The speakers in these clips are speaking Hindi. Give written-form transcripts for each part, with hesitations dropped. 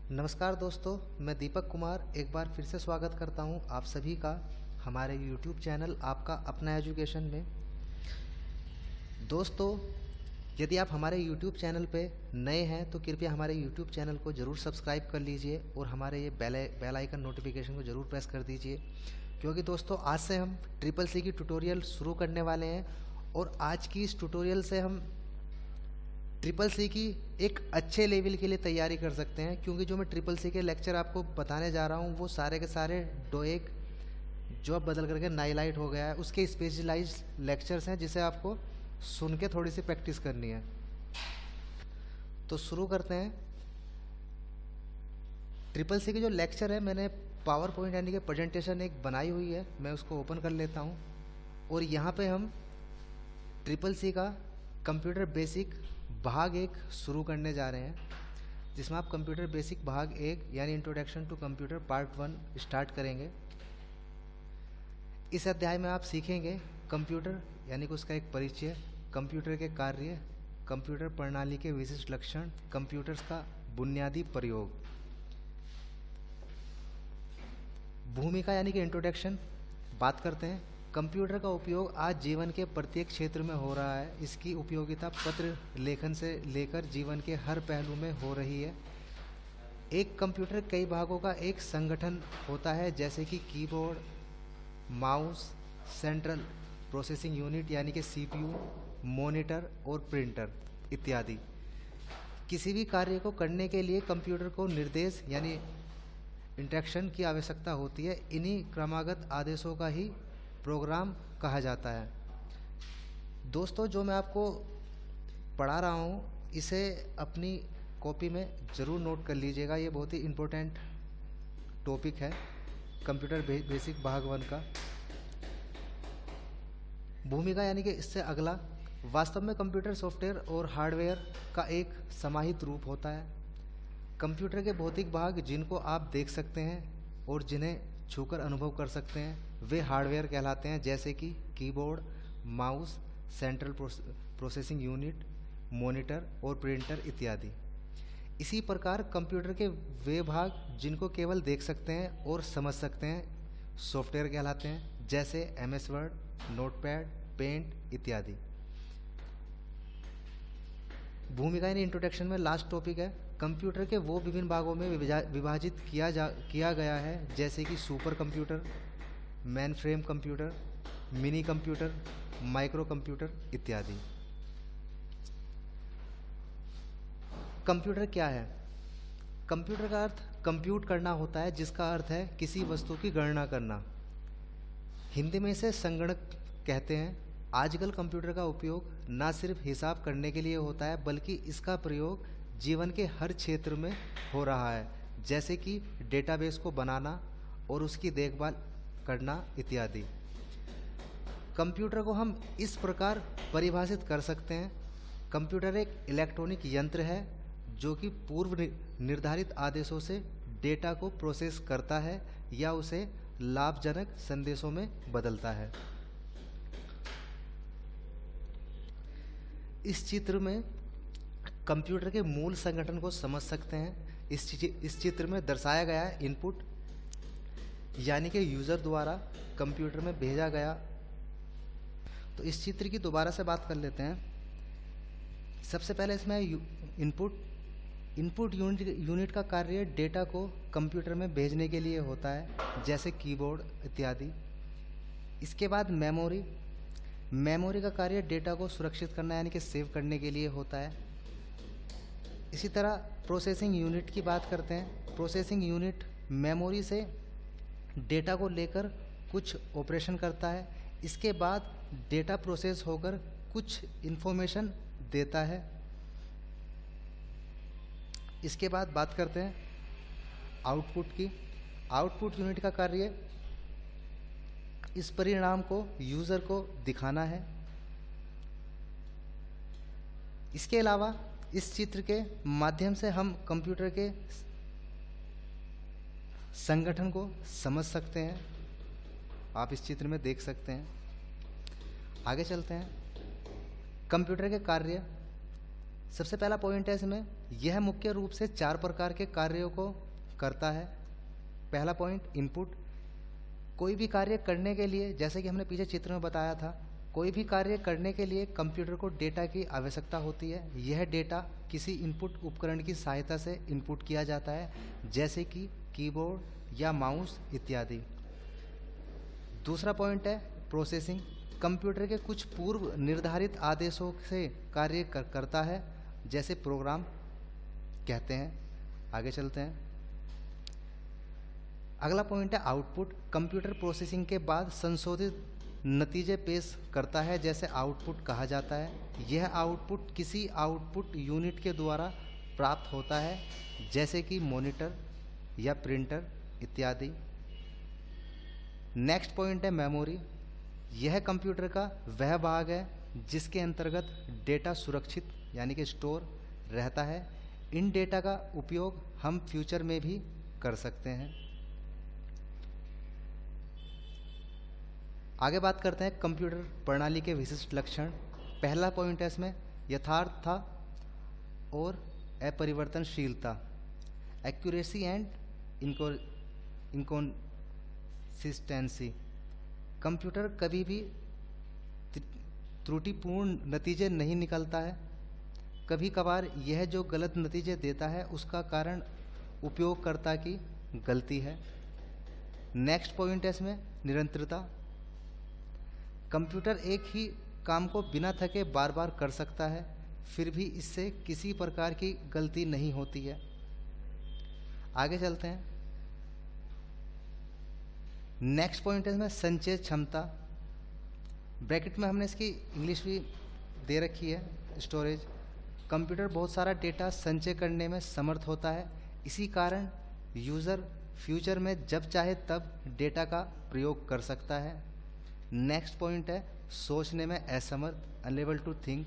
नमस्कार दोस्तों, मैं दीपक कुमार एक बार फिर से स्वागत करता हूं आप सभी का हमारे YouTube चैनल आपका अपना एजुकेशन में। दोस्तों, यदि आप हमारे YouTube चैनल पे नए हैं तो कृपया हमारे YouTube चैनल को ज़रूर सब्सक्राइब कर लीजिए और हमारे ये बेल आइकन नोटिफिकेशन को ज़रूर प्रेस कर दीजिए, क्योंकि दोस्तों आज से हम ट्रिपल सी की ट्यूटोरियल शुरू करने वाले हैं और आज की इस ट्यूटोरियल से हम ट्रिपल सी की एक अच्छे लेवल के लिए तैयारी कर सकते हैं। क्योंकि जो मैं ट्रिपल सी के लेक्चर आपको बताने जा रहा हूँ वो सारे के सारे डोएक जो अब बदल करके नाइलाइट हो गया है उसके स्पेशलाइज लेक्चर्स हैं, जिसे आपको सुन के थोड़ी सी प्रैक्टिस करनी है। तो शुरू करते हैं। ट्रिपल सी के जो लेक्चर है, मैंने पावर पॉइंट यानी कि प्रेजेंटेशन एक बनाई हुई है, मैं उसको ओपन कर लेता हूँ और यहाँ पे हम ट्रिपल सी का कंप्यूटर बेसिक भाग 1 शुरू करने जा रहे हैं, जिसमें आप कंप्यूटर बेसिक भाग 1 यानी introduction to computer part 1 start करेंगे। इस अध्याय में आप सीखेंगे कंप्यूटर यानी कि उसका एक परिचय, कंप्यूटर के कार्य, कंप्यूटर प्रणाली के विशिष्ट लक्षण, कंप्यूटर्स का बुनियादी प्रयोग। भूमिका यानी कि इंट्रोडक्शन बात करते हैं। कंप्यूटर का उपयोग आज जीवन के प्रत्येक क्षेत्र में हो रहा है। इसकी उपयोगिता पत्र लेखन से लेकर जीवन के हर पहलू में हो रही है। एक कंप्यूटर कई भागों का एक संगठन होता है, जैसे कि keyboard, mouse, central processing unit यानी कि सीपीयू, मॉनिटर और प्रिंटर इत्यादि। किसी भी कार्य को करने के लिए कंप्यूटर को निर्देश यानी इंस्ट्रक्शन की आवश्यकता होती है। इन्हीं क्रमागत आदेशों का ही प्रोग्राम कहा जाता है। दोस्तों, जो मैं आपको पढ़ा रहा हूँ इसे अपनी कॉपी में ज़रूर नोट कर लीजिएगा। ये बहुत ही इम्पोर्टेंट टॉपिक है कंप्यूटर बेसिक भाग 1 का। भूमिका यानी कि इससे अगला, वास्तव में कंप्यूटर सॉफ्टवेयर और हार्डवेयर का एक समाहित रूप होता है। कंप्यूटर के भौतिक भाग जिनको आप देख सकते हैं और जिन्हें छूकर अनुभव कर सकते हैं वे हार्डवेयर कहलाते हैं, जैसे कि keyboard, mouse, central processing unit, monitor और प्रिंटर इत्यादि। इसी प्रकार कंप्यूटर के वे भाग जिनको केवल देख सकते हैं और समझ सकते हैं सॉफ्टवेयर कहलाते हैं, जैसे एमएस वर्ड, नोटपैड, पेंट इत्यादि। भूमिका यानी इंट्रोडक्शन में लास्ट टॉपिक है। कंप्यूटर के वो विभिन्न भागों में विभाजित किया गया है, जैसे कि super computer, main frame computer, mini computer, micro computer इत्यादि। कंप्यूटर क्या है? कंप्यूटर का अर्थ कंप्यूट करना होता है, जिसका अर्थ है किसी वस्तु की गणना करना। हिंदी में इसे संगणक कहते हैं। आजकल कंप्यूटर का उपयोग न सिर्फ हिसाब करने के लिए होता है, बल्कि इसका प्रयोग जीवन के हर क्षेत्र में हो रहा है, जैसे कि डेटाबेस को बनाना और उसकी देखभाल करना इत्यादि। कंप्यूटर को हम इस प्रकार परिभाषित कर सकते हैं। कंप्यूटर एक इलेक्ट्रॉनिक यंत्र है जो कि पूर्व निर्धारित आदेशों से डेटा को प्रोसेस करता है या उसे लाभजनक संदेशों में बदलता है। इस चित्र में कंप्यूटर के मूल संगठन को समझ सकते हैं। इस चित्र में दर्शाया गया है इनपुट यानी कि यूज़र द्वारा कंप्यूटर में भेजा गया। तो इस चित्र की दोबारा से बात कर लेते हैं। सबसे पहले इसमें इनपुट यूनिट का कार्य डेटा को कंप्यूटर में भेजने के लिए होता है, जैसे कीबोर्ड इत्यादि। इसके बाद मेमोरी का कार्य डेटा को सुरक्षित करना यानी कि सेव करने के लिए होता है। इसी तरह प्रोसेसिंग यूनिट की बात करते हैं। प्रोसेसिंग यूनिट मेमोरी से डेटा को लेकर कुछ ऑपरेशन करता है। इसके बाद डेटा प्रोसेस होकर कुछ इन्फॉर्मेशन देता है। इसके बाद बात करते हैं आउटपुट की। आउटपुट यूनिट का कार्य इस परिणाम को यूज़र को दिखाना है। इसके अलावा इस चित्र के माध्यम से हम कंप्यूटर के संगठन को समझ सकते हैं। आप इस चित्र में देख सकते हैं। आगे चलते हैं। कंप्यूटर के कार्य सबसे पहला पॉइंट है इसमें, यह मुख्य रूप से 4 प्रकार के कार्यों को करता है। पहला पॉइंट इनपुट। कोई भी कार्य करने के लिए, जैसे कि हमने पीछे चित्र में बताया था, कोई भी कार्य करने के लिए कंप्यूटर को डेटा की आवश्यकता होती है। यह डेटा किसी इनपुट उपकरण की सहायता से इनपुट किया जाता है, जैसे कि कीबोर्ड या माउस इत्यादि। दूसरा पॉइंट है प्रोसेसिंग। कंप्यूटर के कुछ पूर्व निर्धारित आदेशों से कार्य करता है, जैसे प्रोग्राम कहते हैं। आगे चलते हैं। अगला पॉइंट है आउटपुट। कंप्यूटर प्रोसेसिंग के बाद संशोधित नतीजे पेश करता है, जैसे आउटपुट कहा जाता है। यह आउटपुट किसी आउटपुट यूनिट के द्वारा प्राप्त होता है, जैसे कि मॉनिटर या प्रिंटर इत्यादि। नेक्स्ट पॉइंट है मेमोरी। यह कंप्यूटर का वह भाग है जिसके अंतर्गत डेटा सुरक्षित यानी कि स्टोर रहता है। इन डेटा का उपयोग हम फ्यूचर में भी कर सकते हैं। आगे बात करते हैं कंप्यूटर प्रणाली के विशिष्ट लक्षण। पहला पॉइंट है इसमें यथार्थता और अपरिवर्तनशीलता, एक्यूरेसी एंड इनकॉन्सिस्टेंसी। कंप्यूटर कभी भी त्रुटिपूर्ण नतीजे नहीं निकलता है। कभी कभार यह जो गलत नतीजे देता है उसका कारण उपयोगकर्ता की गलती है। नेक्स्ट पॉइंट है इसमें निरंतरता। कंप्यूटर एक ही काम को बिना थके बार बार कर सकता है, फिर भी इससे किसी प्रकार की गलती नहीं होती है। आगे चलते हैं। नेक्स्ट पॉइंट है इसमें संचय क्षमता। ब्रैकेट में हमने इसकी इंग्लिश भी दे रखी है, स्टोरेज। कंप्यूटर बहुत सारा डेटा संचय करने में समर्थ होता है। इसी कारण यूज़र फ्यूचर में जब चाहे तब डेटा का प्रयोग कर सकता है। नेक्स्ट पॉइंट है सोचने में असमर्थ, अनएबल टू थिंक।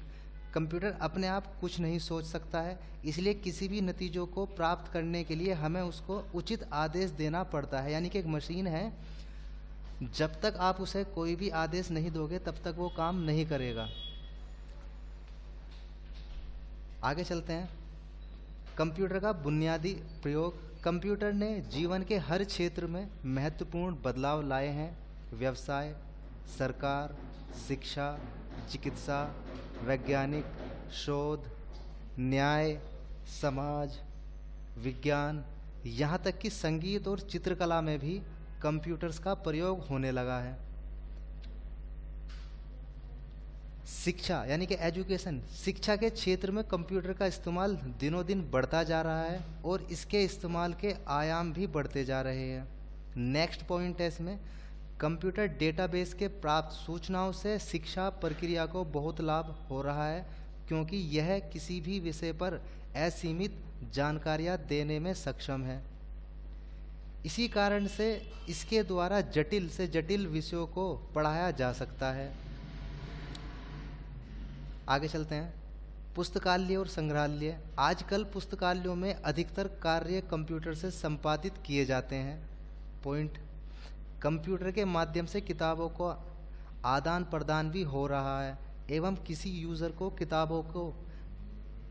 कंप्यूटर अपने आप कुछ नहीं सोच सकता है, इसलिए किसी भी नतीजों को प्राप्त करने के लिए हमें उसको उचित आदेश देना पड़ता है। यानी कि एक मशीन है, जब तक आप उसे कोई भी आदेश नहीं दोगे तब तक वो काम नहीं करेगा। आगे चलते हैं। कंप्यूटर का बुनियादी प्रयोग। कंप्यूटर ने जीवन के हर क्षेत्र में महत्वपूर्ण बदलाव लाए हैं। व्यवसाय, सरकार, शिक्षा, चिकित्सा, वैज्ञानिक शोध, न्याय, समाज, विज्ञान, यहाँ तक कि संगीत और चित्रकला में भी कंप्यूटर्स का प्रयोग होने लगा है। शिक्षा यानी कि एजुकेशन, शिक्षा के क्षेत्र में कंप्यूटर का इस्तेमाल दिनों दिन बढ़ता जा रहा है और इसके इस्तेमाल के आयाम भी बढ़ते जा रहे हैं। नेक्स्ट पॉइंट है इसमें कंप्यूटर डेटाबेस के प्राप्त सूचनाओं से शिक्षा प्रक्रिया को बहुत लाभ हो रहा है, क्योंकि यह किसी भी विषय पर असीमित जानकारियां देने में सक्षम है। इसी कारण से इसके द्वारा जटिल से जटिल विषयों को पढ़ाया जा सकता है। आगे चलते हैं। पुस्तकालय और संग्रहालय। आजकल पुस्तकालयों में अधिकतर कार्य कंप्यूटर से संपादित किए जाते हैं। पॉइंट, कंप्यूटर के माध्यम से किताबों को आदान प्रदान भी हो रहा है एवं किसी यूज़र को किताबों को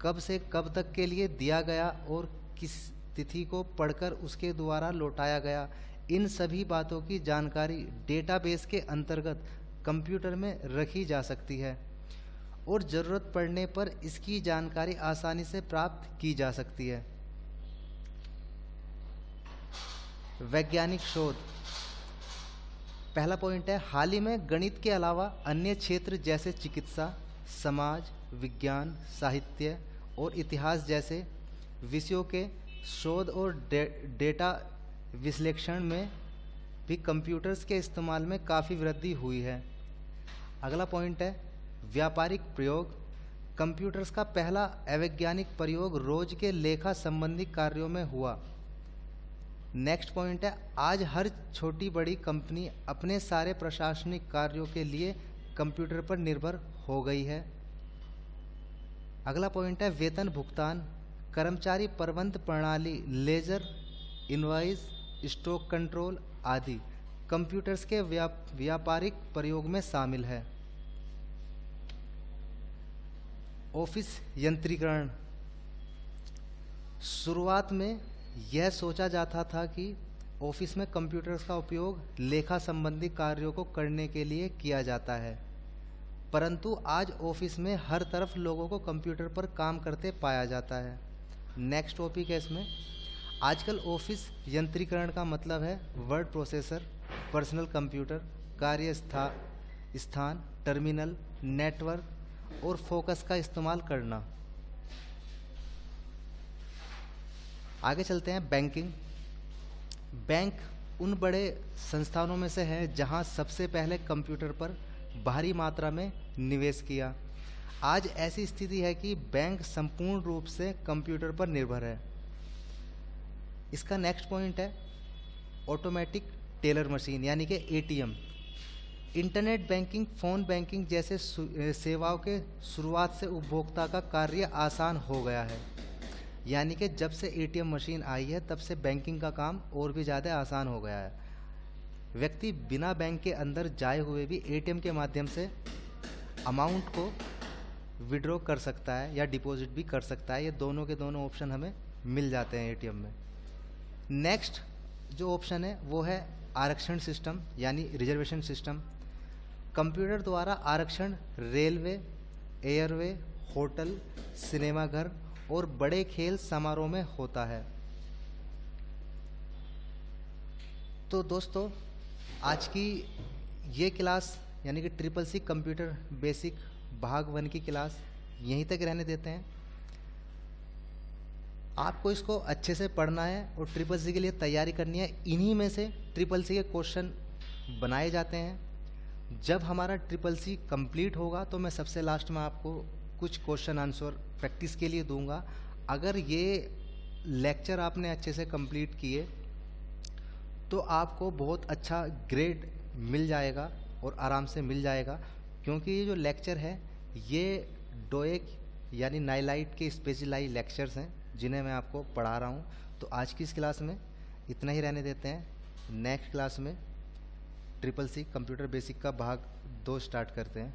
कब से कब तक के लिए दिया गया और किस तिथि को पढ़कर उसके द्वारा लौटाया गया, इन सभी बातों की जानकारी डेटाबेस के अंतर्गत कंप्यूटर में रखी जा सकती है और ज़रूरत पड़ने पर इसकी जानकारी आसानी से प्राप्त की जा सकती है। वैज्ञानिक शोध। पहला पॉइंट है हाल ही में गणित के अलावा अन्य क्षेत्र जैसे चिकित्सा, समाज विज्ञान, साहित्य और इतिहास जैसे विषयों के शोध और डेटा विश्लेषण में भी कंप्यूटर्स के इस्तेमाल में काफ़ी वृद्धि हुई है। अगला पॉइंट है व्यापारिक प्रयोग। कंप्यूटर्स का पहला अवैज्ञानिक प्रयोग रोज के लेखा संबंधी कार्यों में हुआ। नेक्स्ट पॉइंट है आज हर छोटी बड़ी कंपनी अपने सारे प्रशासनिक कार्यों के लिए कंप्यूटर पर निर्भर हो गई है। अगला पॉइंट है वेतन भुगतान, कर्मचारी प्रबंध प्रणाली, लेजर, इनवॉइस, स्टॉक कंट्रोल आदि कंप्यूटर्स के व्यापारिक प्रयोग में शामिल है। ऑफिस यंत्रीकरण। शुरुआत में यह सोचा जाता था कि ऑफिस में कंप्यूटर्स का उपयोग लेखा संबंधी कार्यों को करने के लिए किया जाता है, परंतु आज ऑफिस में हर तरफ लोगों को कंप्यूटर पर काम करते पाया जाता है। नेक्स्ट टॉपिक है इसमें, आजकल ऑफिस यंत्रीकरण का मतलब है वर्ड प्रोसेसर, पर्सनल कंप्यूटर, स्थान, टर्मिनल, नेटवर्क और फोकस का इस्तेमाल करना। आगे चलते हैं बैंकिंग। बैंक उन बड़े संस्थानों में से है जहां सबसे पहले कंप्यूटर पर भारी मात्रा में निवेश किया। आज ऐसी स्थिति है कि बैंक संपूर्ण रूप से कंप्यूटर पर निर्भर है। इसका नेक्स्ट पॉइंट है ऑटोमेटिक टेलर मशीन यानी कि ATM. Internet banking, phone banking जैसे सेवाओं के शुरुआत से उपभोक्ता का कार्य आसान हो गया है। यानी कि जब से एटीएम मशीन आई है तब से बैंकिंग का काम और भी ज़्यादा आसान हो गया है। व्यक्ति बिना बैंक के अंदर जाए हुए भी एटीएम के माध्यम से अमाउंट को विड्रॉ कर सकता है या डिपॉजिट भी कर सकता है। ये दोनों के दोनों ऑप्शन हमें मिल जाते हैं एटीएम में। नेक्स्ट जो ऑप्शन है वो है आरक्षण सिस्टम यानी रिजर्वेशन सिस्टम। कंप्यूटर द्वारा आरक्षण रेलवे, एयरवे, होटल, सिनेमाघर और बड़े खेल समारोह में होता है। तो दोस्तों आज की ये क्लास यानी कि ट्रिपल सी कंप्यूटर बेसिक भाग 1 की क्लास यहीं तक रहने देते हैं। आपको इसको अच्छे से पढ़ना है और ट्रिपल सी के लिए तैयारी करनी है। इन्हीं में से ट्रिपल सी के क्वेश्चन बनाए जाते हैं। जब हमारा ट्रिपल सी कंप्लीट होगा तो मैं सबसे लास्ट में आपको कुछ क्वेश्चन आंसर प्रैक्टिस के लिए दूंगा। अगर ये लेक्चर आपने अच्छे से कंप्लीट किए तो आपको बहुत अच्छा ग्रेड मिल जाएगा और आराम से मिल जाएगा, क्योंकि ये जो लेक्चर है ये डोएक यानी नाइलाइट के स्पेशलाइज लेक्चर्स हैं जिन्हें मैं आपको पढ़ा रहा हूँ। तो आज की इस क्लास में इतना ही रहने देते हैं। नेक्स्ट क्लास में ट्रिपल सी कंप्यूटर बेसिक का भाग 2 स्टार्ट करते हैं।